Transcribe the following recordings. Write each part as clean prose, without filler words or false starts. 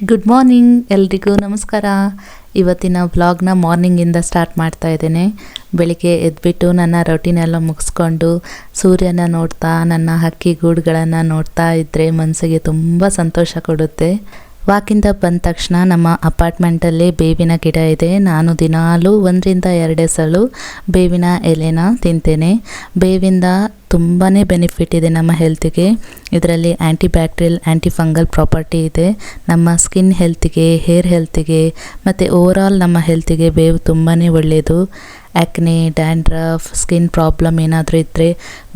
Good morning ಎಲ್ರಿಗೂ ನಮಸ್ಕಾರ. ಇವತ್ತಿನ ವ್ಲಾಗ್ನ ಮಾರ್ನಿಂಗಿಂದ ಸ್ಟಾರ್ಟ್ ಮಾಡ್ತಾ ಇದ್ದೇನೆ. ಬೆಳಿಗ್ಗೆ ಎದ್ಬಿಟ್ಟು ನನ್ನ ರೊಟೀನೆಲ್ಲ ಮುಗಿಸ್ಕೊಂಡು ಸೂರ್ಯನ ನೋಡ್ತಾ ನನ್ನ ಹಕ್ಕಿ ಗೂಡುಗಳನ್ನು ನೋಡ್ತಾ ಇದ್ದರೆ ಮನಸ್ಸಿಗೆ ತುಂಬ ಸಂತೋಷ ಕೊಡುತ್ತೆ. ವಾಕಿಂದ ಬಂದ ತಕ್ಷಣ ನಮ್ಮ ಅಪಾರ್ಟ್ಮೆಂಟಲ್ಲಿ ಬೇವಿನ ಗಿಡ ಇದೆ. ನಾನು ದಿನಾಲೂ 1-2 ಸಲ ಬೇವಿನ ಎಲೆನ ತಿಂತೇನೆ. ಬೇವಿಂದ ತುಂಬಾ ಬೆನಿಫಿಟ್ ಇದೆ ನಮ್ಮ ಹೆಲ್ತಿಗೆ. ಇದರಲ್ಲಿ ಆ್ಯಂಟಿ ಬ್ಯಾಕ್ಟೀರಿಯಲ್ ಆ್ಯಂಟಿ ಫಂಗಲ್ ಪ್ರಾಪರ್ಟಿ ಇದೆ. ನಮ್ಮ ಸ್ಕಿನ್ ಹೆಲ್ತಿಗೆ, ಹೇರ್ ಹೆಲ್ತಿಗೆ ಮತ್ತು ಓವರಾಲ್ ನಮ್ಮ ಹೆಲ್ತಿಗೆ ಬೇವು ತುಂಬಾ ಒಳ್ಳೆಯದು. ಆ್ಯಕ್ನೆ, ಡ್ಯಾಂಡ್ರಫ್, ಸ್ಕಿನ್ ಪ್ರಾಬ್ಲಮ್ ಏನಾದರೂ ಇದ್ದರೆ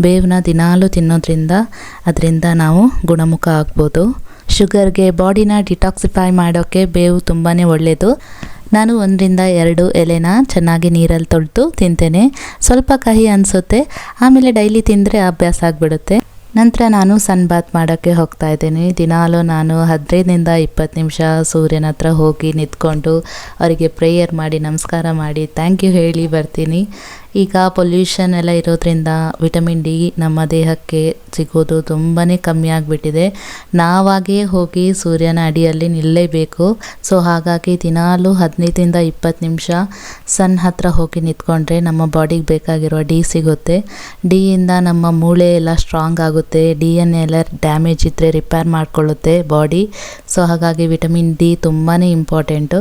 ಬೇವನ್ನ ದಿನಾಲೂ ತಿನ್ನೋದ್ರಿಂದ ಅದರಿಂದ ನಾವು ಗುಣಮುಖ ಆಗ್ಬೋದು. ಶುಗರ್ಗೆ, ಬಾಡಿನ ಡಿಟಾಕ್ಸಿಫೈ ಮಾಡೋಕ್ಕೆ ಬೇವು ತುಂಬಾ ಒಳ್ಳೆಯದು. ನಾನು 1-2 ಎಲೆನ ಚೆನ್ನಾಗಿ ನೀರಲ್ಲಿ ತೊಳೆದು ತಿಂತೇನೆ. ಸ್ವಲ್ಪ ಕಹಿ ಅನಿಸುತ್ತೆ, ಆಮೇಲೆ ಡೈಲಿ ತಿಂದರೆ ಅಭ್ಯಾಸ ಆಗಿಬಿಡುತ್ತೆ. ನಂತರ ನಾನು ಸನ್ ಬಾತ್ ಮಾಡೋಕ್ಕೆ ಹೋಗ್ತಾ ಇದ್ದೀನಿ. ದಿನಾಲೂ ನಾನು 15-20 ನಿಮಿಷ ಸೂರ್ಯನ ಹತ್ರ ಹೋಗಿ ನಿಂತ್ಕೊಂಡು ಅವರಿಗೆ ಪ್ರೇಯರ್ ಮಾಡಿ ನಮಸ್ಕಾರ ಮಾಡಿ ಥ್ಯಾಂಕ್ ಯು ಹೇಳಿ ಬರ್ತೀನಿ. ಈಗ ಪೊಲ್ಯೂಷನ್ ಎಲ್ಲ ಇರೋದ್ರಿಂದ ವಿಟಮಿನ್ ಡಿ ನಮ್ಮ ದೇಹಕ್ಕೆ ಸಿಗೋದು ತುಂಬಾ ಕಮ್ಮಿ ಆಗಿಬಿಟ್ಟಿದೆ. ನಾವಾಗೇ ಹೋಗಿ ಸೂರ್ಯನ ಅಡಿಯಲ್ಲಿ ನಿಲ್ಲೇಬೇಕು. ಸೊ ಹಾಗಾಗಿ ದಿನಾಲೂ 15-20 ನಿಮಿಷ ಸನ್ ಹತ್ರ ಹೋಗಿ ನಿಂತ್ಕೊಂಡ್ರೆ ನಮ್ಮ ಬಾಡಿಗೆ ಬೇಕಾಗಿರೋ ಡಿ ಸಿಗುತ್ತೆ. ಡಿಯಿಂದ ನಮ್ಮ ಮೂಳೆ ಎಲ್ಲ ಸ್ಟ್ರಾಂಗ್ ಆಗುತ್ತೆ. DNA ಎಲ್ಲ ಡ್ಯಾಮೇಜ್ ಇದ್ದರೆ ರಿಪೇರ್ ಮಾಡಿಕೊಳ್ಳುತ್ತೆ ಬಾಡಿ. ಸೊ ಹಾಗಾಗಿ ವಿಟಮಿನ್ ಡಿ ತುಂಬಾ ಇಂಪಾರ್ಟೆಂಟು.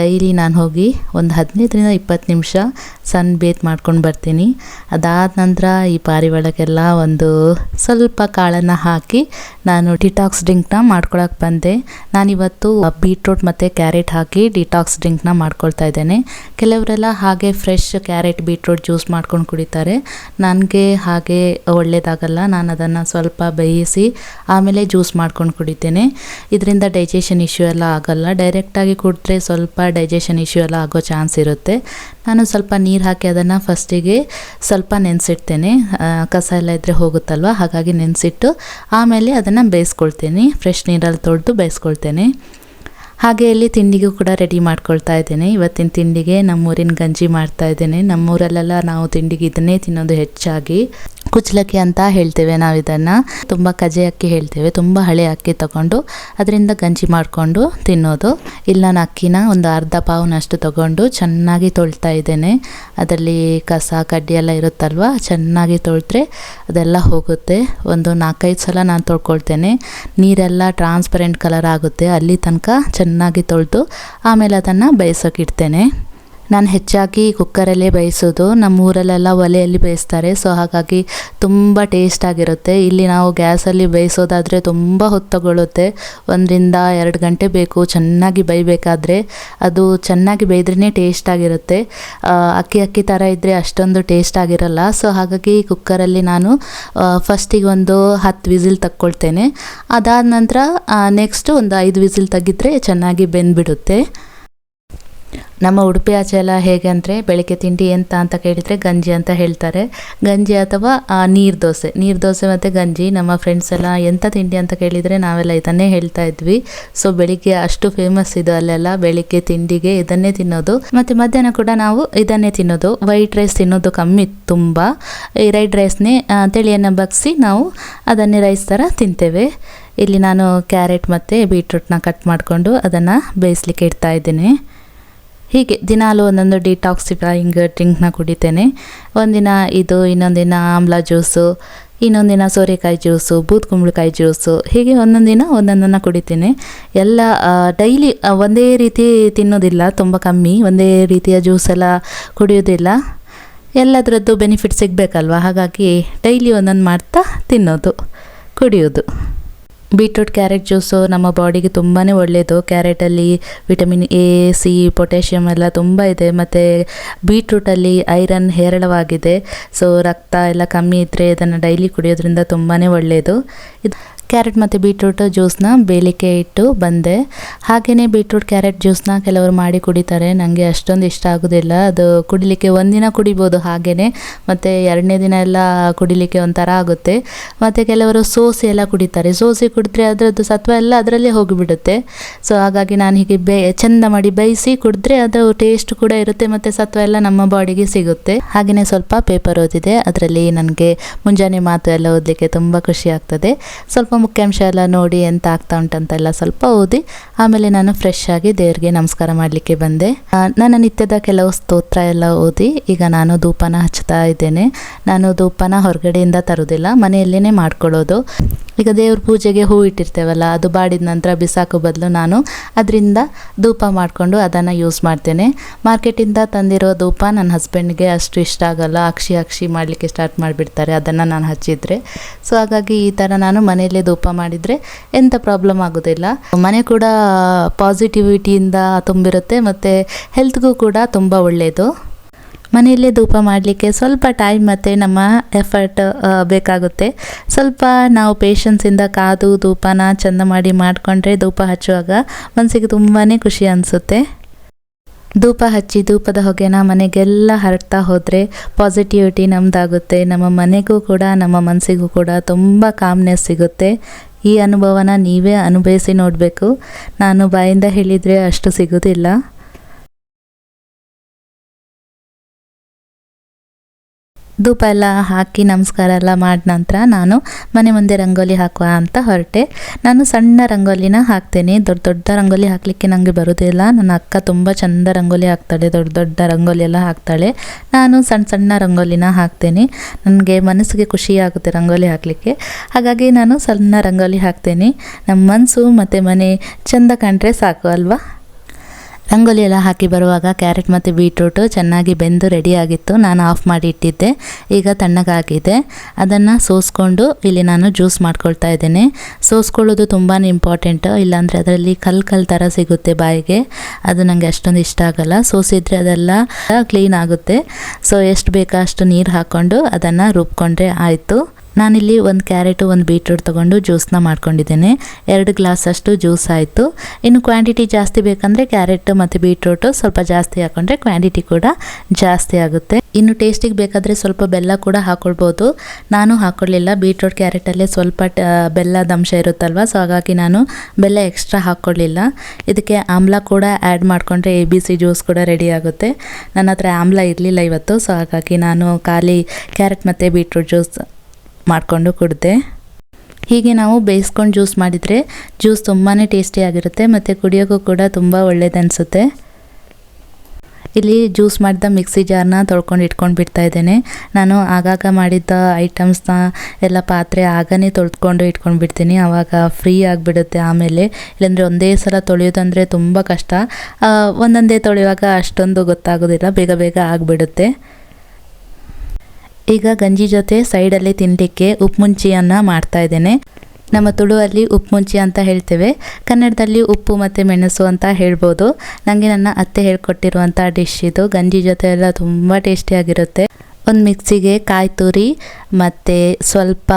ಡೈಲಿ ನಾನು ಹೋಗಿ ಒಂದು 15-20 ನಿಮಿಷ ಸನ್ ಬೇತ್ ಮಾಡ್ಕೊಂಡು ಬರ್ತೀನಿ. ಅದಾದ ನಂತರ ಈ ಪಾರಿವಾಳಕ್ಕೆಲ್ಲ ಒಂದು ಸ್ವಲ್ಪ ಕಾಳನ್ನು ಹಾಕಿ ನಾನು ಡಿಟಾಕ್ಸ್ ಡ್ರಿಂಕ್ನ ಮಾಡ್ಕೊಳಕ್ಕೆ ಬಂದೆ. ನಾನಿವತ್ತು ಬೀಟ್ರೂಟ್ ಮತ್ತು ಕ್ಯಾರೆಟ್ ಹಾಕಿ ಡಿಟಾಕ್ಸ್ ಡ್ರಿಂಕ್ನ ಮಾಡ್ಕೊಳ್ತಾ ಇದ್ದೇನೆ. ಕೆಲವರೆಲ್ಲ ಹಾಗೆ ಫ್ರೆಶ್ ಕ್ಯಾರೆಟ್ ಬೀಟ್ರೂಟ್ ಜ್ಯೂಸ್ ಮಾಡ್ಕೊಂಡು ಕುಡಿತಾರೆ. ನನಗೆ ಹಾಗೆ ಒಳ್ಳೆಯದಾಗಲ್ಲ. ನಾನು ಅದನ್ನು ಸ್ವಲ್ಪ ಬೇಯಿಸಿ ಆಮೇಲೆ ಜ್ಯೂಸ್ ಮಾಡ್ಕೊಂಡು ಕುಡಿತೇನೆ. ಇದರಿಂದ ಡೈಜೆಷನ್ ಇಶ್ಯೂ ಎಲ್ಲ ಆಗೋಲ್ಲ. ಡೈರೆಕ್ಟಾಗಿ ಕುಡಿದ್ರೆ ಸ್ವಲ್ಪ ಡೈಜೆಷನ್ ಇಶ್ಯೂ ಎಲ್ಲ ಆಗೋ ಚಾನ್ಸ್ ಇರುತ್ತೆ. ನಾನು ಸ್ವಲ್ಪ ನೀರು ಹಾಕಿ ಅದನ್ನು ಫಸ್ಟಿಗೆ ಸ್ವಲ್ಪ ನೆನೆಸಿಡ್ತೇನೆ. ಕಸ ಎಲ್ಲ ಇದ್ದರೆ ಹೋಗುತ್ತಲ್ವ, ಹಾಗಾಗಿ ನೆನೆಸಿಟ್ಟು ಆಮೇಲೆ ಅದನ್ನು ಬೇಯಿಸ್ಕೊಳ್ತೇನೆ. ಫ್ರೆಶ್ ನೀರಲ್ಲಿ ತೊಳೆದು ಬೇಯಿಸ್ಕೊಳ್ತೇನೆ. ಹಾಗೆ ಇಲ್ಲಿ ತಿಂಡಿಗೂ ಕೂಡ ರೆಡಿ ಮಾಡ್ಕೊಳ್ತಾ ಇದ್ದೇನೆ. ಇವತ್ತಿನ ತಿಂಡಿಗೆ ನಮ್ಮೂರಿನ ಗಂಜಿ ಮಾಡ್ತಾ ಇದ್ದೇನೆ. ನಮ್ಮೂರಲ್ಲೆಲ್ಲ ನಾವು ತಿಂಡಿಗೆ ಇದನ್ನೇ ತಿನ್ನೋದು ಹೆಚ್ಚಾಗಿ. ಕುಚ್ಚಲಕ್ಕಿ ಅಂತ ಹೇಳ್ತೇವೆ ನಾವು ಇದನ್ನು. ತುಂಬ ಕಜೆ ಅಕ್ಕಿ ಹೇಳ್ತೇವೆ. ತುಂಬ ಹಳೆ ಅಕ್ಕಿ ತಗೊಂಡು ಅದರಿಂದ ಗಂಜಿ ಮಾಡಿಕೊಂಡು ತಿನ್ನೋದು. ಇಲ್ಲಿ ನಾನು ಅಕ್ಕಿನ ಒಂದು ಅರ್ಧ ಪಾವ್ನಷ್ಟು ತಗೊಂಡು ಚೆನ್ನಾಗಿ ತೊಳ್ತಾ ಇದ್ದೇನೆ. ಅದರಲ್ಲಿ ಕಸ ಕಡ್ಡಿ ಎಲ್ಲ ಇರುತ್ತಲ್ವ, ಚೆನ್ನಾಗಿ ತೊಳೆದ್ರೆ ಅದೆಲ್ಲ ಹೋಗುತ್ತೆ. ಒಂದು 4-5 ಸಲ ನಾನು ತೊಳ್ಕೊಳ್ತೇನೆ. ನೀರೆಲ್ಲ ಟ್ರಾನ್ಸ್ಪರೆಂಟ್ ಕಲರ್ ಆಗುತ್ತೆ ಅಲ್ಲಿ ತನಕ ಚೆನ್ನಾಗಿ ತೊಳೆದು ಆಮೇಲೆ ಅದನ್ನು ಬೇಯಿಸೋಕ್ಕಿಡ್ತೇನೆ. ನಾನು ಹೆಚ್ಚಾಗಿ ಕುಕ್ಕರಲ್ಲೇ ಬೇಯಿಸೋದು. ನಮ್ಮ ಊರಲ್ಲೆಲ್ಲ ಒಲೆಯಲ್ಲಿ ಬೇಯಿಸ್ತಾರೆ. ಸೊ ಹಾಗಾಗಿ ತುಂಬ ಟೇಸ್ಟಾಗಿರುತ್ತೆ. ಇಲ್ಲಿ ನಾವು ಗ್ಯಾಸಲ್ಲಿ ಬೇಯಿಸೋದಾದರೆ ತುಂಬ ಹೊತ್ತು ತಗೊಳ್ಳುತ್ತೆ. 1-2 ಗಂಟೆ ಬೇಕು ಚೆನ್ನಾಗಿ ಬೇಯಬೇಕಾದ್ರೆ. ಅದು ಚೆನ್ನಾಗಿ ಬೇಯ್ದ್ರೇ ಟೇಸ್ಟಾಗಿರುತ್ತೆ. ಅಕ್ಕಿ ಥರ ಇದ್ದರೆ ಅಷ್ಟೊಂದು ಟೇಸ್ಟ್ ಆಗಿರಲ್ಲ. ಸೊ ಹಾಗಾಗಿ ಕುಕ್ಕರಲ್ಲಿ ನಾನು ಫಸ್ಟಿಗೆ ಒಂದು 10 ವಿಸಿಲ್ ತಗೊಳ್ತೇನೆ. ಅದಾದ ನಂತರ ನೆಕ್ಸ್ಟು ಒಂದು 5 ವಿಸಿಲ್ ತೆಗೆದ್ರೆ ಚೆನ್ನಾಗಿ ಬೆಂದ್ಬಿಡುತ್ತೆ. ನಮ್ಮ ಉಡುಪಿ ಆಚೆ ಎಲ್ಲ ಹೇಗೆ ಅಂದರೆ ಬೆಳಗ್ಗೆ ತಿಂಡಿ ಅಂತ ಕೇಳಿದರೆ ಗಂಜಿ ಅಂತ ಹೇಳ್ತಾರೆ. ಗಂಜಿ ಅಥವಾ ನೀರು ದೋಸೆ ಮತ್ತು ಗಂಜಿ. ನಮ್ಮ ಫ್ರೆಂಡ್ಸ್ ಎಲ್ಲ ಎಂಥ ತಿಂಡಿ ಅಂತ ಕೇಳಿದರೆ ನಾವೆಲ್ಲ ಇದನ್ನೇ ಹೇಳ್ತಾ ಇದ್ವಿ. ಸೊ ಬೆಳಿಗ್ಗೆ ಅಷ್ಟು ಫೇಮಸ್ ಇದು ಅಲ್ಲೆಲ್ಲ. ಬೆಳಿಗ್ಗೆ ತಿಂಡಿಗೆ ಇದನ್ನೇ ತಿನ್ನೋದು. ಮತ್ತು ಮಧ್ಯಾಹ್ನ ಕೂಡ ನಾವು ಇದನ್ನೇ ತಿನ್ನೋದು. ವೈಟ್ ರೈಸ್ ತಿನ್ನೋದು ಕಮ್ಮಿ ತುಂಬ. ಈ ರೈಡ್ ರೈಸ್ನೇ ತಿಳಿಯನ್ನು ಬಗ್ಸಿ ನಾವು ಅದನ್ನೇ ರೈಸ್ ಥರ ತಿಂತೇವೆ. ಇಲ್ಲಿ ನಾನು ಕ್ಯಾರೆಟ್ ಮತ್ತು ಬೀಟ್ರೂಟ್ನ ಕಟ್ ಮಾಡಿಕೊಂಡು ಅದನ್ನು ಬೇಯಿಸ್ಲಿಕ್ಕೆ ಇಡ್ತಾ ಇದ್ದೀನಿ. ಹೀಗೆ ದಿನಾಲೂ ಒಂದೊಂದು ಡಿಟಾಕ್ಸಿಫೈಯಿಂಗ್ ಡ್ರಿಂಕ್ನ ಕುಡಿತೇನೆ. ಒಂದಿನ ಇದು, ಇನ್ನೊಂದು ದಿನ ಆಮ್ಲ ಜ್ಯೂಸು, ಇನ್ನೊಂದು ದಿನ ಸೋರೆಕಾಯಿ ಜ್ಯೂಸು, ಬೂದ್ಕುಂಬಳಕಾಯಿ ಜ್ಯೂಸು, ಹೀಗೆ ಒಂದೊಂದು ದಿನ ಒಂದೊಂದನ್ನು ಕುಡಿತೀನಿ. ಎಲ್ಲ ಡೈಲಿ ಒಂದೇ ರೀತಿ ತಿನ್ನೋದಿಲ್ಲ, ತುಂಬ ಕಮ್ಮಿ. ಒಂದೇ ರೀತಿಯ ಜ್ಯೂಸೆಲ್ಲ ಕುಡಿಯೋದಿಲ್ಲ. ಎಲ್ಲದರದ್ದು ಬೆನಿಫಿಟ್ ಸಿಗಬೇಕಲ್ವ, ಹಾಗಾಗಿ ಡೈಲಿ ಒಂದೊಂದು ಮಾಡ್ತಾ ತಿನ್ನೋದು, ಕುಡಿಯೋದು. ಬೀಟ್ರೂಟ್ ಕ್ಯಾರೆಟ್ ಜ್ಯೂಸು ನಮ್ಮ ಬಾಡಿಗೆ ತುಂಬಾ ಒಳ್ಳೆಯದು. ಕ್ಯಾರೆಟಲ್ಲಿ ವಿಟಮಿನ್ ಎ, ಸಿ, ಪೊಟ್ಯಾಷಿಯಮ್ ಎಲ್ಲ ತುಂಬ ಇದೆ. ಮತ್ತು ಬೀಟ್ರೂಟಲ್ಲಿ ಐರನ್ ಹೇರಳವಾಗಿದೆ. ಸೊ ರಕ್ತ ಎಲ್ಲ ಕಮ್ಮಿ ಇದ್ದರೆ ಇದನ್ನು ಡೈಲಿ ಕುಡಿಯೋದ್ರಿಂದ ತುಂಬಾ ಒಳ್ಳೆಯದು. ಇದು ಕ್ಯಾರೆಟ್ ಮತ್ತು ಬೀಟ್ರೂಟ್ ಜ್ಯೂಸನ್ನ ಬೇಯಲಿಕ್ಕೆ ಇಟ್ಟು ಬಂದೆ. ಹಾಗೆಯೇ ಬೀಟ್ರೂಟ್ ಕ್ಯಾರೆಟ್ ಜ್ಯೂಸನ್ನ ಕೆಲವರು ಮಾಡಿ ಕುಡಿತಾರೆ. ನನಗೆ ಅಷ್ಟೊಂದು ಇಷ್ಟ ಆಗೋದಿಲ್ಲ. ಅದು ಕುಡಿಲಿಕ್ಕೆ ಒಂದಿನ ಕುಡಿಬೋದು ಹಾಗೆಯೇ, ಮತ್ತು 2ನೇ ದಿನ ಎಲ್ಲ ಕುಡಿಲಿಕ್ಕೆ ಒಂಥರ ಆಗುತ್ತೆ. ಮತ್ತು ಕೆಲವರು ಸೋಸಿ ಎಲ್ಲ ಕುಡಿತಾರೆ. ಸೋಸಿ ಕುಡಿದ್ರೆ ಅದರದ್ದು ಸತ್ವ ಎಲ್ಲ ಅದರಲ್ಲೇ ಹೋಗಿಬಿಡುತ್ತೆ. ಸೊ ಹಾಗಾಗಿ ನಾನು ಹೀಗೆ ಚೆಂದ ಮಾಡಿ ಬೇಯಿಸಿ ಕುಡಿದ್ರೆ ಅದು ಟೇಸ್ಟ್ ಕೂಡ ಇರುತ್ತೆ ಮತ್ತು ಸತ್ವ ಎಲ್ಲ ನಮ್ಮ ಬಾಡಿಗೆ ಸಿಗುತ್ತೆ. ಹಾಗೆಯೇ ಸ್ವಲ್ಪ ಪೇಪರ್ ಓದಿದೆ. ಅದರಲ್ಲಿ ನನಗೆ ಮುಂಜಾನೆ ಮಾತು ಎಲ್ಲ ಓದಲಿಕ್ಕೆ ತುಂಬ ಖುಷಿ ಆಗ್ತದೆ. ಸ್ವಲ್ಪ ಮುಖ್ಯಾಂಶ ಎಲ್ಲ ನೋಡಿ ಎಂತ ಆಗ್ತಾ ಉಂಟಂತೆಲ್ಲ ಸ್ವಲ್ಪ ಓದಿ ಆಮೇಲೆ ನಾನು ಫ್ರೆಶ್ ಆಗಿ ದೇವ್ರಿಗೆ ನಮಸ್ಕಾರ ಮಾಡಲಿಕ್ಕೆ ಬಂದೆ. ನನ್ನ ನಿತ್ಯದ ಕೆಲವು ಸ್ತೋತ್ರ ಎಲ್ಲ ಓದಿ ಈಗ ನಾನು ಧೂಪನ ಹಚ್ತಾ ಇದ್ದೇನೆ. ನಾನು ಧೂಪನ ಹೊರಗಡೆಯಿಂದ ತರೋದಿಲ್ಲ, ಮನೆಯಲ್ಲೇ ಮಾಡ್ಕೊಳ್ಳೋದು. ಈಗ ದೇವ್ರ ಪೂಜೆಗೆ ಹೂ ಇಟ್ಟಿರ್ತೇವಲ್ಲ, ಅದು ಬಾಡಿದ ನಂತರ ಬಿಸಾಕೋ ಬದಲು ನಾನು ಅದರಿಂದ ಧೂಪ ಮಾಡಿಕೊಂಡು ಅದನ್ನು ಯೂಸ್ ಮಾಡ್ತೇನೆ. ಮಾರ್ಕೆಟಿಂದ ತಂದಿರೋ ಧೂಪ ನನ್ನ ಹಸ್ಬೆಂಡ್ಗೆ ಅಷ್ಟು ಇಷ್ಟ ಆಗಲ್ಲ, ಅಕ್ಷಿ ಮಾಡಲಿಕ್ಕೆ ಸ್ಟಾರ್ಟ್ ಮಾಡಿಬಿಡ್ತಾರೆ ಅದನ್ನು ನಾನು ಹಚ್ಚಿದರೆ. ಸೊ ಹಾಗಾಗಿ ಈ ಥರ ನಾನು ಮನೆಯಲ್ಲೇ ಧೂಪ ಮಾಡಿದರೆ ಎಂಥ ಪ್ರಾಬ್ಲಮ್ ಆಗೋದಿಲ್ಲ. ಮನೆ ಕೂಡ ಪಾಸಿಟಿವಿಟಿಯಿಂದ ತುಂಬಿರುತ್ತೆ ಮತ್ತು ಹೆಲ್ತ್ಗೂ ಕೂಡ ತುಂಬ ಒಳ್ಳೆಯದು. ಮನೆಯಲ್ಲೇ ಧೂಪ ಮಾಡಲಿಕ್ಕೆ ಸ್ವಲ್ಪ ಟೈಮ್ ಮತ್ತು ನಮ್ಮ ಎಫರ್ಟ್ ಬೇಕಾಗುತ್ತೆ. ಸ್ವಲ್ಪ ನಾವು ಪೇಷನ್ಸಿಂದ ಕಾದು ಧೂಪನ ಚೆಂದ ಮಾಡಿ ಮಾಡಿಕೊಂಡ್ರೆ ಧೂಪ ಹಚ್ಚುವಾಗ ಮನಸ್ಸಿಗೆ ತುಂಬಾ ಖುಷಿ ಅನಿಸುತ್ತೆ. ಧೂಪ ಹಚ್ಚಿ ಧೂಪದ ಹೊಗೆನ ಮನೆಗೆಲ್ಲ ಹರಡ್ತಾ ಹೋದರೆ ಪಾಸಿಟಿವಿಟಿ ನಮ್ಮದಾಗುತ್ತೆ. ನಮ್ಮ ಮನೆಗೂ ಕೂಡ ನಮ್ಮ ಮನಸ್ಸಿಗೂ ಕೂಡ ತುಂಬ ಕಾಮ್ನೆಸ್ ಸಿಗುತ್ತೆ. ಈ ಅನುಭವನ ನೀವೇ ಅನುಭವಿಸಿ ನೋಡಬೇಕು. ನಾನು ಬಾಯಿಂದ ಹೇಳಿದರೆ ಅಷ್ಟು ಸಿಗೋದಿಲ್ಲ. ಧೂಪ ಎಲ್ಲ ಹಾಕಿ ನಮಸ್ಕಾರ ಎಲ್ಲ ಮಾಡಿದ ನಂತರ ನಾನು ಮನೆ ಮುಂದೆ ರಂಗೋಲಿ ಹಾಕುವ ಅಂತ ಹೊರಟೆ. ನಾನು ಸಣ್ಣ ರಂಗೋಲಿನ ಹಾಕ್ತೇನೆ, ದೊಡ್ಡ ರಂಗೋಲಿ ಹಾಕಲಿಕ್ಕೆ ನನಗೆ ಬರೋದಿಲ್ಲ. ನನ್ನ ಅಕ್ಕ ತುಂಬ ಚೆಂದ ರಂಗೋಲಿ ಹಾಕ್ತಾಳೆ, ದೊಡ್ಡ ರಂಗೋಲಿ ಎಲ್ಲ ಹಾಕ್ತಾಳೆ. ನಾನು ಸಣ್ಣ ರಂಗೋಲಿನ ಹಾಕ್ತೇನೆ. ನನಗೆ ಮನಸ್ಸಿಗೆ ಖುಷಿ ಆಗುತ್ತೆ ರಂಗೋಲಿ ಹಾಕಲಿಕ್ಕೆ, ಹಾಗಾಗಿ ನಾನು ಸಣ್ಣ ರಂಗೋಲಿ ಹಾಕ್ತೇನೆ. ನಮ್ಮ ಮನಸ್ಸು ಮತ್ತು ಮನೆ ಚೆಂದ ಕಂಡ್ರೆ ಸಾಕು ಅಲ್ವಾ. ರಂಗೋಲಿ ಎಲ್ಲ ಹಾಕಿ ಬರುವಾಗ ಕ್ಯಾರೆಟ್ ಮತ್ತು ಬೀಟ್ರೂಟು ಚೆನ್ನಾಗಿ ಬೆಂದು ರೆಡಿಯಾಗಿತ್ತು. ನಾನು ಆಫ್ ಮಾಡಿ ಇಟ್ಟಿದ್ದೆ. ಈಗ ತಣ್ಣಗಾಗಿದೆ. ಅದನ್ನು ಸೋಸ್ಕೊಂಡು ಇಲ್ಲಿ ನಾನು ಜ್ಯೂಸ್ ಮಾಡ್ಕೊಳ್ತಾ ಇದ್ದೇನೆ. ಸೋಸ್ಕೊಳ್ಳೋದು ತುಂಬಾ ಇಂಪಾರ್ಟೆಂಟ್, ಇಲ್ಲಾಂದರೆ ಅದರಲ್ಲಿ ಕಲ್ಲು ಥರ ಸಿಗುತ್ತೆ ಬಾಯಿಗೆ, ಅದು ನನಗೆ ಅಷ್ಟೊಂದು ಇಷ್ಟ ಆಗಲ್ಲ. ಸೋಸಿದರೆ ಅದೆಲ್ಲ ಕ್ಲೀನ್ ಆಗುತ್ತೆ. ಸೊ ಎಷ್ಟು ಬೇಕೋ ಅಷ್ಟು ನೀರು ಹಾಕ್ಕೊಂಡು ಅದನ್ನು ರುಬ್ಕೊಂಡ್ರೆ ಆಯಿತು. ನಾನಿಲ್ಲಿ ಒಂದು ಕ್ಯಾರೆಟು ಒಂದು ಬೀಟ್ರೂಟ್ ತೊಗೊಂಡು ಜ್ಯೂಸನ್ನ ಮಾಡ್ಕೊಂಡಿದ್ದೇನೆ. 2 ಗ್ಲಾಸಷ್ಟು ಜ್ಯೂಸ್ ಆಯಿತು. ಇನ್ನು ಕ್ವಾಂಟಿಟಿ ಜಾಸ್ತಿ ಬೇಕಂದರೆ ಕ್ಯಾರೆಟ್ ಮತ್ತು ಬೀಟ್ರೂಟು ಸ್ವಲ್ಪ ಜಾಸ್ತಿ ಹಾಕ್ಕೊಂಡ್ರೆ ಕ್ವಾಂಟಿಟಿ ಕೂಡ ಜಾಸ್ತಿ ಆಗುತ್ತೆ. ಇನ್ನು ಟೇಸ್ಟಿಗೆ ಬೇಕಾದರೆ ಸ್ವಲ್ಪ ಬೆಲ್ಲ ಕೂಡ ಹಾಕ್ಕೊಳ್ಬೋದು. ನಾನು ಹಾಕ್ಕೊಳ್ಳಿಲ್ಲ, ಬೀಟ್ರೂಟ್ ಕ್ಯಾರೆಟಲ್ಲೇ ಸ್ವಲ್ಪ ಬೆಲ್ಲದ ಅಂಶ ಇರುತ್ತಲ್ವ, ಸೊ ಹಾಗಾಗಿ ನಾನು ಬೆಲ್ಲ ಎಕ್ಸ್ಟ್ರಾ ಹಾಕ್ಕೊಳ್ಳಿಲ್ಲ. ಇದಕ್ಕೆ ಆಮ್ಲ ಕೂಡ ಆ್ಯಡ್ ಮಾಡಿಕೊಂಡ್ರೆ ABC ಜ್ಯೂಸ್ ಕೂಡ ರೆಡಿ ಆಗುತ್ತೆ. ನನ್ನ ಹತ್ರ ಆಮ್ಲ ಇರಲಿಲ್ಲ ಇವತ್ತು, ಸೊ ಹಾಗಾಗಿ ನಾನು ಖಾಲಿ ಕ್ಯಾರೆಟ್ ಮತ್ತು ಬೀಟ್ರೂಟ್ ಜ್ಯೂಸ್ ಮಾಡಿಕೊಂಡು ಕುಡಿದೆ. ಹೀಗೆ ನಾವು ಬೇಯಿಸ್ಕೊಂಡು ಜ್ಯೂಸ್ ಮಾಡಿದರೆ ಜ್ಯೂಸ್ ತುಂಬಾ ಟೇಸ್ಟಿಯಾಗಿರುತ್ತೆ ಮತ್ತು ಕುಡಿಯೋಕ್ಕೂ ಕೂಡ ತುಂಬ ಒಳ್ಳೇದನಿಸುತ್ತೆ. ಇಲ್ಲಿ ಜ್ಯೂಸ್ ಮಾಡಿದ ಮಿಕ್ಸಿ ಜಾರ್ನ ತೊಳ್ಕೊಂಡು ಇಟ್ಕೊಂಡು ಬಿಡ್ತಾ ಇದ್ದೇನೆ. ನಾನು ಆಗಾಗ ಮಾಡಿದ್ದ ಐಟಮ್ಸ್ನ ಎಲ್ಲ ಪಾತ್ರೆ ಆಗನೇ ತೊಳ್ಕೊಂಡು ಇಟ್ಕೊಂಡು ಬಿಡ್ತೀನಿ, ಆವಾಗ ಫ್ರೀ ಆಗಿಬಿಡುತ್ತೆ. ಆಮೇಲೆ ಇಲ್ಲಾಂದರೆ ಒಂದೇ ಸಲ ತೊಳೆಯೋದಂದರೆ ತುಂಬ ಕಷ್ಟ. ಒಂದೊಂದೇ ತೊಳೆಯುವಾಗ ಅಷ್ಟೊಂದು ಗೊತ್ತಾಗೋದಿಲ್ಲ, ಬೇಗ ಆಗಿಬಿಡುತ್ತೆ. ಈಗ ಗಂಜಿ ಜೊತೆ ಸೈಡಲ್ಲಿ ತಿನ್ನಲಿಕ್ಕೆ ಉಪ್ಪುಮುಂಚಿಯನ್ನು ಮಾಡ್ತಾ ಇದ್ದೇನೆ. ನಮ್ಮ ತುಳುವಲ್ಲಿ ಉಪ್ಪುಮುಂಚಿ ಅಂತ ಹೇಳ್ತೇವೆ, ಕನ್ನಡದಲ್ಲಿ ಉಪ್ಪು ಮತ್ತು ಮೆಣಸು ಅಂತ ಹೇಳ್ಬೋದು. ನನಗೆ ನನ್ನ ಅತ್ತೆ ಹೇಳ್ಕೊಟ್ಟಿರುವಂಥ ಡಿಶ್ ಇದು. ಗಂಜಿ ಜೊತೆ ಎಲ್ಲ ತುಂಬ ಟೇಸ್ಟಿಯಾಗಿರುತ್ತೆ. ಒಂದು ಮಿಕ್ಸಿಗೆ ಕಾಯಿ ತುರಿ ಮತ್ತು ಸ್ವಲ್ಪ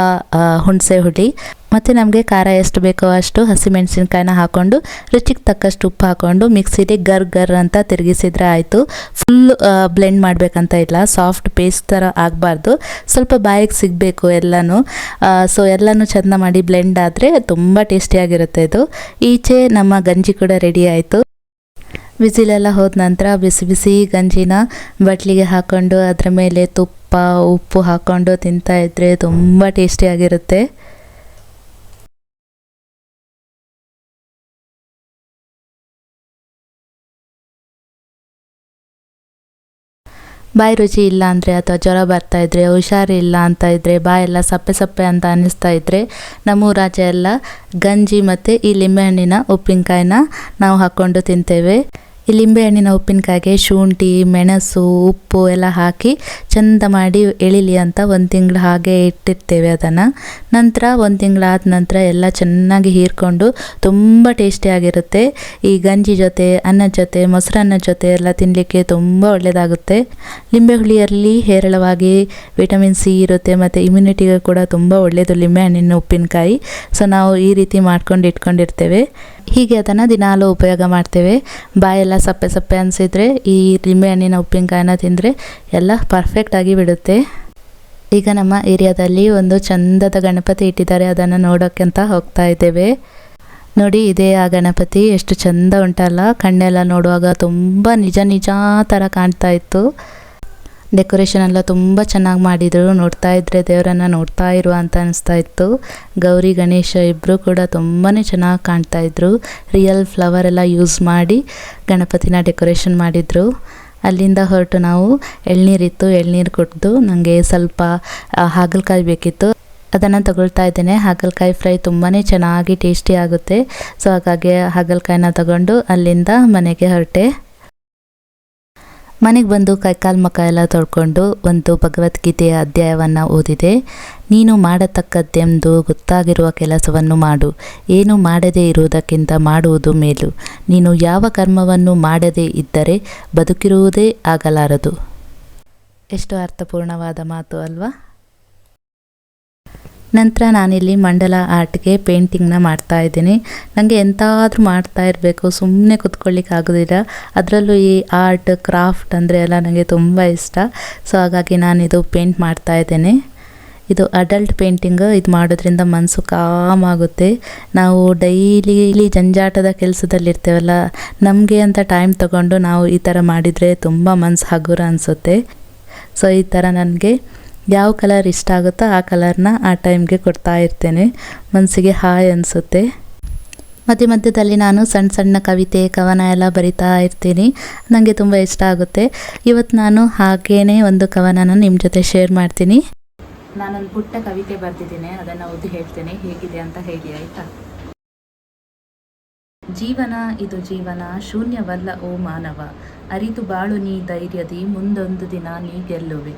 ಹುಣಸೆ ಹುಳಿ ಮತ್ತು ನಮಗೆ ಖಾರ ಎಷ್ಟು ಬೇಕೋ ಅಷ್ಟು ಹಸಿಮೆಣಸಿನ್ಕಾಯಿನ ಹಾಕ್ಕೊಂಡು ರುಚಿಗೆ ತಕ್ಕಷ್ಟು ಉಪ್ಪು ಹಾಕ್ಕೊಂಡು ಮಿಕ್ಸಿಲಿ ಗರ್ ಅಂತ ತಿರುಗಿಸಿದ್ರೆ ಆಯಿತು. ಫುಲ್ ಬ್ಲೆಂಡ್ ಮಾಡಬೇಕಂತ ಇಲ್ಲ, ಸಾಫ್ಟ್ ಪೇಸ್ಟ್ ಥರ ಆಗಬಾರ್ದು, ಸ್ವಲ್ಪ ಬಾಯಿಗೆ ಸಿಗಬೇಕು ಎಲ್ಲನೂ. ಸೊ ಎಲ್ಲನೂ ಚೆಂದ ಮಾಡಿ ಬ್ಲೆಂಡ್ ಆದರೆ ತುಂಬ ಟೇಸ್ಟಿಯಾಗಿರುತ್ತೆ ಇದು. ಈಚೆ ನಮ್ಮ ಗಂಜಿ ಕೂಡ ರೆಡಿ ಆಯಿತು. ವಿಸಿಲೆಲ್ಲ ಹೋದ ನಂತರ ಬಿಸಿ ಗಂಜಿನ ಬಟ್ಲಿಗೆ ಹಾಕ್ಕೊಂಡು ಅದರ ಮೇಲೆ ತುಪ್ಪ ಉಪ್ಪು ಹಾಕ್ಕೊಂಡು ತಿಂತಾಯಿದ್ರೆ ತುಂಬ ಟೇಸ್ಟಿಯಾಗಿರುತ್ತೆ. ಬಾಯಿ ರುಚಿ ಇಲ್ಲ ಅಂದರೆ ಅಥವಾ ಜ್ವರ ಬರ್ತಾಯಿದ್ರೆ, ಹುಷಾರಿಲ್ಲ ಅಂತ ಇದ್ದರೆ, ಬಾಯೆಲ್ಲ ಸಪ್ಪೆ ಅಂತ ಅನ್ನಿಸ್ತಾ ಇದ್ದರೆ ನಮ್ಮೂರಾಚೆ ಎಲ್ಲ ಗಂಜಿ ಮತ್ತು ಈ ಲಿಂಬೆಹಣ್ಣಿನ ಉಪ್ಪಿನಕಾಯಿನ ನಾವು ಹಾಕ್ಕೊಂಡು ತಿಂತೇವೆ. ಈ ಲಿಂಬೆಹಣ್ಣಿನ ಉಪ್ಪಿನಕಾಯಿಗೆ ಶುಂಠಿ ಮೆಣಸು ಉಪ್ಪು ಎಲ್ಲ ಹಾಕಿ ಚೆಂದ ಮಾಡಿ ಎಳಿಲಿ ಅಂತ 1 ತಿಂಗಳು ಹಾಗೆ ಇಟ್ಟಿರ್ತೇವೆ. ಅದನ್ನು ನಂತರ 1 ತಿಂಗಳಾದ ನಂತರ ಎಲ್ಲ ಚೆನ್ನಾಗಿ ಹೀರ್ಕೊಂಡು ತುಂಬ ಟೇಸ್ಟಿಯಾಗಿರುತ್ತೆ. ಈ ಗಂಜಿ ಜೊತೆ ಅನ್ನದ ಜೊತೆ ಮೊಸರನ್ನ ಜೊತೆ ಎಲ್ಲ ತಿನ್ನಲಿಕ್ಕೆ ತುಂಬ ಒಳ್ಳೆಯದಾಗುತ್ತೆ. ಲಿಂಬೆ ಹುಳಿಯಲ್ಲಿ ಹೇರಳವಾಗಿ ವಿಟಮಿನ್ ಸಿ ಇರುತ್ತೆ ಮತ್ತು ಇಮ್ಯುನಿಟಿಗೆ ಕೂಡ ತುಂಬ ಒಳ್ಳೆಯದು ಲಿಂಬೆಹಣ್ಣಿನ ಉಪ್ಪಿನಕಾಯಿ. ಸೊ ನಾವು ಈ ರೀತಿ ಮಾಡ್ಕೊಂಡು ಇಟ್ಕೊಂಡಿರ್ತೇವೆ. ಹೀಗೆ ಅದನ್ನು ದಿನಾಲೂ ಉಪಯೋಗ ಮಾಡ್ತೇವೆ. ಬಾಯೆಲ್ಲ ಸಪ್ಪೆ ಅನಿಸಿದರೆ ಈ ಲಿಂಬೆಹಣ್ಣಿನ ಉಪ್ಪಿನಕಾಯಿನ ತಿಂದರೆ ಎಲ್ಲ ಪರ್ಫೆಕ್ಟಾಗಿ ಬಿಡುತ್ತೆ. ಈಗ ನಮ್ಮ ಏರಿಯಾದಲ್ಲಿ ಒಂದು ಚಂದದ ಗಣಪತಿ ಇಟ್ಟಿದ್ದಾರೆ, ಅದನ್ನು ನೋಡೋಕ್ಕಂತ ಹೋಗ್ತಾ ಇದ್ದೇವೆ. ನೋಡಿ, ಇದೇ ಆ ಗಣಪತಿ, ಎಷ್ಟು ಚಂದ ಉಂಟಲ್ಲ, ಕಣ್ಣೆಲ್ಲ ನೋಡುವಾಗ ತುಂಬ ನಿಜ ಥರ ಕಾಣ್ತಾ ಇತ್ತು. ಡೆಕೋರೇಷನ್ ಎಲ್ಲ ತುಂಬ ಚೆನ್ನಾಗಿ ಮಾಡಿದರು. ನೋಡ್ತಾ ಇದ್ದರೆ ದೇವರನ್ನು ನೋಡ್ತಾ ಇರುವ ಅಂತ ಅನಿಸ್ತಾ ಇತ್ತು. ಗೌರಿ ಗಣೇಶ ಇಬ್ಬರು ಕೂಡ ತುಂಬಾ ಚೆನ್ನಾಗಿ ಕಾಣ್ತಾ ಇದ್ರು. ರಿಯಲ್ ಫ್ಲವರ್ ಎಲ್ಲ ಯೂಸ್ ಮಾಡಿ ಗಣಪತಿನ ಡೆಕೋರೇಷನ್ ಮಾಡಿದರು. ಅಲ್ಲಿಂದ ಹೊರಟು ನಾವು ಎಳ್ನೀರಿತ್ತು, ಎಳ್ನೀರು ಕುಡಿದು ನನಗೆ ಸ್ವಲ್ಪ ಹಾಗಲಕಾಯಿ ಬೇಕಿತ್ತು, ಅದನ್ನು ತಗೊಳ್ತಾ ಇದ್ದೇನೆ. ಹಾಗಲಕಾಯಿ ಫ್ರೈ ತುಂಬಾ ಚೆನ್ನಾಗಿ ಟೇಸ್ಟಿ ಆಗುತ್ತೆ. ಸೊ ಹಾಗಾಗಿ ಹಾಗಲಕಾಯಿನ ತಗೊಂಡು ಅಲ್ಲಿಂದ ಮನೆಗೆ ಹೊರಟೆ. ಮನೆಗೆ ಬಂದು ಕೈಕಾಲು ಮುಖ ಎಲ್ಲ ತೊಳ್ಕೊಂಡು ಒಂದು ಭಗವದ್ಗೀತೆಯ ಅಧ್ಯಾಯವನ್ನು ಓದಿದೆ. ನೀನು ಮಾಡತಕ್ಕದ್ದೆಂದು ಗೊತ್ತಾಗಿರುವ ಕೆಲಸವನ್ನು ಮಾಡು, ಏನು ಮಾಡದೇ ಇರುವುದಕ್ಕಿಂತ ಮಾಡುವುದು ಮೇಲು. ನೀನು ಯಾವ ಕರ್ಮವನ್ನು ಮಾಡದೇ ಇದ್ದರೆ ಬದುಕಿರುವುದೇ ಆಗಲಾರದು. ಎಷ್ಟು ಅರ್ಥಪೂರ್ಣವಾದ ಮಾತು ಅಲ್ವಾ. ನಂತರ ನಾನಿಲ್ಲಿ ಮಂಡಲ ಆರ್ಟ್ಗೆ ಪೇಂಟಿಂಗ್ನ ಮಾಡ್ತಾ ಇದ್ದೀನಿ. ನನಗೆ ಎಂತಾದರೂ ಮಾಡ್ತಾ ಇರಬೇಕು, ಸುಮ್ಮನೆ ಕೂತ್ಕೊಳ್ಳಿಕ್ಕೆ ಆಗೋದಿಲ್ಲ. ಅದರಲ್ಲೂ ಈ ಆರ್ಟ್ ಕ್ರಾಫ್ಟ್ ಅಂದರೆ ಎಲ್ಲ ನನಗೆ ತುಂಬ ಇಷ್ಟ. ಸೊ ಹಾಗಾಗಿ ನಾನಿದು ಪೇಂಟ್ ಮಾಡ್ತಾ ಇದ್ದೇನೆ. ಇದು ಅಡಲ್ಟ್ ಪೇಂಟಿಂಗ್. ಇದು ಮಾಡೋದ್ರಿಂದ ಮನಸ್ಸು ಕಾಮ್ ಆಗುತ್ತೆ. ನಾವು ಡೈಲಿ ಜಂಜಾಟದ ಕೆಲಸದಲ್ಲಿರ್ತೇವಲ್ಲ, ನಮಗೆ ಅಂತ ಟೈಮ್ ತಗೊಂಡು ನಾವು ಈ ಥರ ಮಾಡಿದರೆ ತುಂಬ ಮನಸ್ಸು ಹಗುರ ಅನಿಸುತ್ತೆ. ಸೊ ಈ ಥರ ನನಗೆ ಯಾವ ಕಲರ್ ಇಷ್ಟ ಆಗುತ್ತೋ ಆ ಕಲರ್ನ ಆ ಟೈಮ್ಗೆ ಕೊಡ್ತಾ ಇರ್ತೇನೆ. ಮನಸ್ಸಿಗೆ ಹಾಯ್ ಅನಿಸುತ್ತೆ. ಮಧ್ಯದಲ್ಲಿ ನಾನು ಸಣ್ಣ ಸಣ್ಣ ಕವಿತೆ ಕವನ ಎಲ್ಲ ಬರಿತಾ ಇರ್ತೀನಿ. ನನಗೆ ತುಂಬ ಇಷ್ಟ ಆಗುತ್ತೆ. ಇವತ್ತು ನಾನು ಹಾಗೇನೆ ಒಂದು ಕವನನ ನಿಮ್ಮ ಜೊತೆ ಶೇರ್ ಮಾಡ್ತೀನಿ. ನಾನೊಂದು ಪುಟ್ಟ ಕವಿತೆ ಬರೆದಿದ್ದೀನಿ, ಅದನ್ನು ಓದಿ ಹೇಳ್ತೇನೆ, ಹೇಗಿದೆ ಅಂತ ಹೇಳಿ ಆಯಿತಾ. ಜೀವನ ಇದು ಜೀವನ, ಶೂನ್ಯವಲ್ಲ ಓ ಮಾನವ. ಅರಿತು ಬಾಳು ನೀ ಧೈರ್ಯದಿ, ಮುಂದೊಂದು ದಿನ ನೀ ಗೆಲ್ಲುವೆ.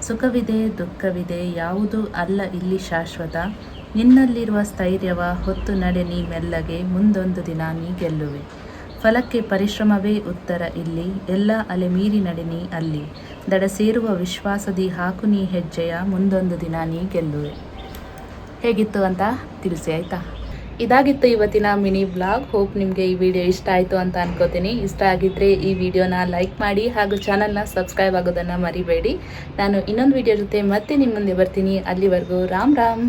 ಸುಖವಿದೆ ದುಃಖವಿದೆ, ಯಾವುದೂ ಅಲ್ಲ ಇಲ್ಲಿ ಶಾಶ್ವತ. ನಿನ್ನಲ್ಲಿರುವ ಸ್ಥೈರ್ಯವ ಹೊತ್ತು ನಡೆ ನೀ ಮೆಲ್ಲಗೆ, ಮುಂದೊಂದು ದಿನ ನೀ ಗೆಲ್ಲುವೆ. ಫಲಕ್ಕೆ ಪರಿಶ್ರಮವೇ ಉತ್ತರ ಇಲ್ಲಿ, ಎಲ್ಲ ಅಲೆ ಮೀರಿ ನಡೆ ನೀ ಅಲ್ಲಿ. ದಡ ಸೇರುವ ವಿಶ್ವಾಸದಿ ಹಾಕು ನೀ ಹೆಜ್ಜೆಯ, ಮುಂದೊಂದು ದಿನ ನೀ ಗೆಲ್ಲುವೆ. ಹೇಗಿತ್ತು ಅಂತ ತಿಳಿಸಿ ಆಯಿತಾ. ಇದಾಗಿತ್ತು ಇವತ್ತಿನ ಮಿನಿ ಬ್ಲಾಗ್. ಹೋಪ್ ನಿಮಗೆ ಈ ವಿಡಿಯೋ ಇಷ್ಟ ಆಯಿತು ಅಂತ ಅನ್ಕೋತೀನಿ. ಇಷ್ಟ ಆಗಿದ್ದರೆ ಈ ವಿಡಿಯೋನ ಲೈಕ್ ಮಾಡಿ ಹಾಗೂ ಚಾನಲ್ನ ಸಬ್ಸ್ಕ್ರೈಬ್ ಆಗೋದನ್ನು ಮರಿಬೇಡಿ. ನಾನು ಇನ್ನೊಂದು ವಿಡಿಯೋ ಜೊತೆ ಮತ್ತೆ ನಿಮ್ಮ ಮುಂದೆ ಬರ್ತೀನಿ. ಅಲ್ಲಿವರೆಗೂ ರಾಮ್ ರಾಮ್.